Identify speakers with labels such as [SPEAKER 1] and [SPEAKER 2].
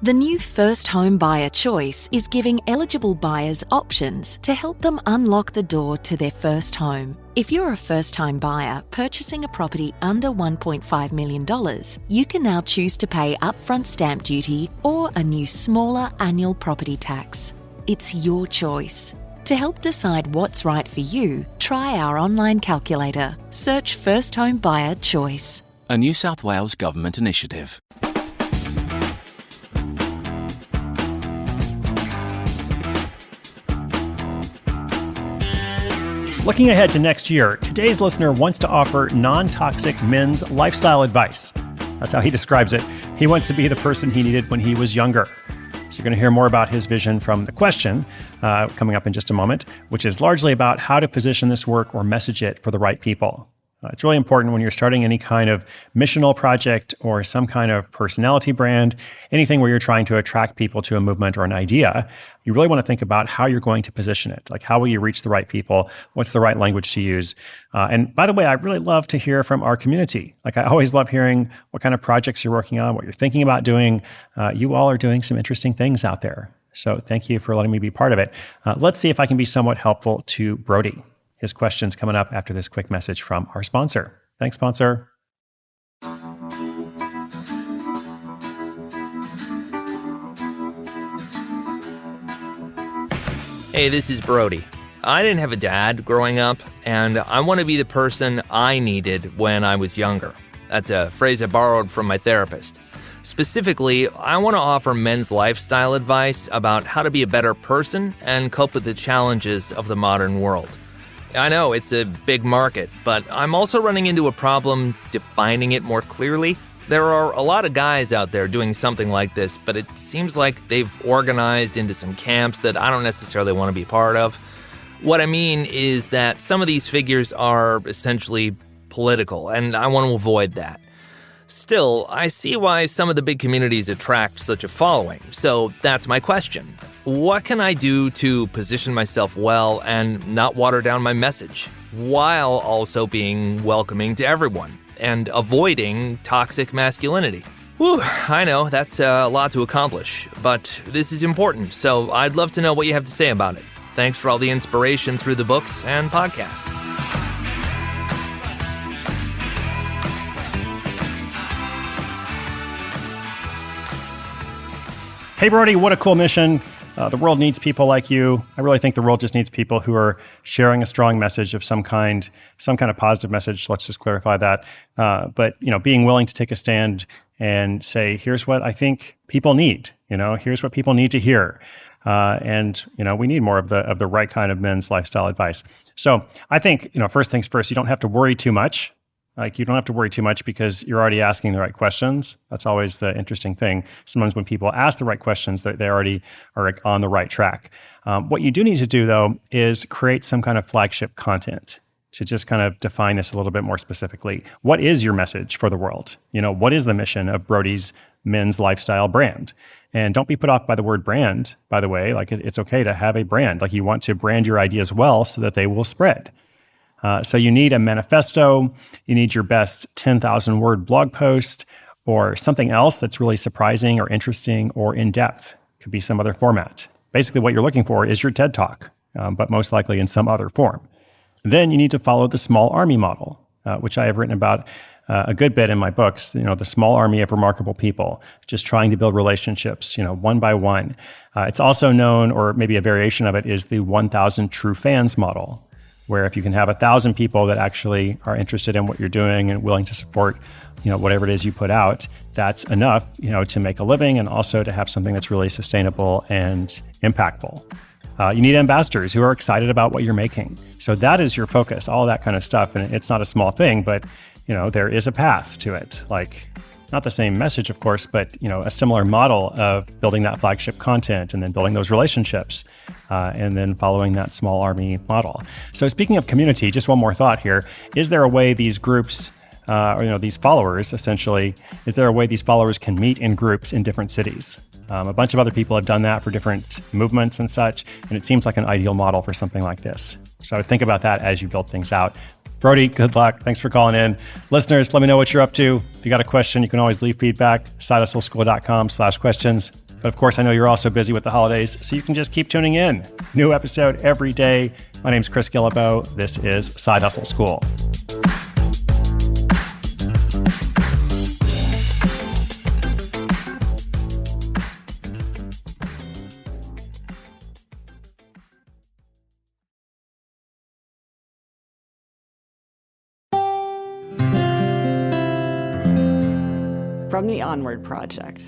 [SPEAKER 1] The new First Home Buyer Choice is giving eligible buyers options to help them unlock the door to their first home. If you're a first-time buyer purchasing a property under $1.5 million, you can now choose to pay upfront stamp duty or a new smaller annual property tax. It's your choice. To help decide what's right for you, try our online calculator. Search First Home Buyer Choice.
[SPEAKER 2] A New South Wales government initiative.
[SPEAKER 3] Looking ahead to next year, today's listener wants to offer non-toxic men's lifestyle advice. That's how he describes it. He wants to be the person he needed when he was younger. So you're going to hear more about his vision from the question coming up in just a moment, which is largely about how to position this work or message it for the right people. It's really important when you're starting any kind of missional project or some kind of personality brand, anything where you're trying to attract people to a movement or an idea. You really want to think about how you're going to position it. Like, how will you reach the right people? What's the right language to use? And by the way, I really love to hear from our community. Like, I always love hearing what kind of projects you're working on, what you're thinking about doing. You all are doing some interesting things out there. So thank you for letting me be part of it. Let's see if I can be somewhat helpful to Brody. His question's coming up after this quick message from our sponsor. Thanks, sponsor.
[SPEAKER 4] Hey, this is Brody. I didn't have a dad growing up, and I want to be the person I needed when I was younger. That's a phrase I borrowed from my therapist. Specifically, I want to offer men's lifestyle advice about how to be a better person and cope with the challenges of the modern world. I know it's a big market, but I'm also running into a problem defining it more clearly. There are a lot of guys out there doing something like this, but it seems like they've organized into some camps that I don't necessarily want to be part of. What I mean is that some of these figures are essentially political, and I want to avoid that. Still, I see why some of the big communities attract such a following, so that's my question. What can I do to position myself well and not water down my message, while also being welcoming to everyone and avoiding toxic masculinity? Whew, I know that's a lot to accomplish, but this is important, so I'd love to know what you have to say about it. Thanks for all the inspiration through the books and podcasts.
[SPEAKER 3] Hey, Brody, what a cool mission. The world needs people like you. I really think the world just needs people who are sharing a strong message of some kind of positive message. Let's just clarify that. But being willing to take a stand and say, here's what I think people need. Here's what people need to hear. And we need more of the right kind of men's lifestyle advice. So I think, first things first, you don't have to worry too much. You don't have to worry too much because you're already asking the right questions. That's always the interesting thing. Sometimes when people ask the right questions, they already are on the right track. What you do need to do, though, is create some kind of flagship content to just kind of define this a little bit more specifically. What is your message for the world? What is the mission of Brody's men's lifestyle brand? And don't be put off by the word brand, by the way. It's okay to have a brand. You want to brand your ideas well so that they will spread. So you need a manifesto, you need your best 10,000 word blog post, or something else that's really surprising or interesting or in-depth. Could be some other format. Basically what you're looking for is your TED Talk, but most likely in some other form. Then you need to follow the small army model, which I have written about a good bit in my books, the small army of remarkable people, just trying to build relationships, one by one. It's also known, or maybe a variation of it, is the 1,000 true fans model, where if you can have 1,000 people that actually are interested in what you're doing and willing to support, whatever it is you put out, that's enough, to make a living and also to have something that's really sustainable and impactful. You need ambassadors who are excited about what you're making. So that is your focus, all that kind of stuff. And it's not a small thing, but, there is a path to it. Not the same message, of course, but a similar model of building that flagship content and then building those relationships and then following that small army model. So speaking of community, just one more thought here. Is there a way these groups, these followers essentially, is there a way these followers can meet in groups in different cities? A bunch of other people have done that for different movements and such, and it seems like an ideal model for something like this. So think about that as you build things out. Brody, good luck. Thanks for calling in. Listeners, let me know what you're up to. If you got a question, you can always leave feedback, sidehustleschool.com/questions. But of course, I know you're also busy with the holidays, so you can just keep tuning in. New episode every day. My name's Chris Guillebeau. This is Side Hustle School.
[SPEAKER 5] From the Onward Project.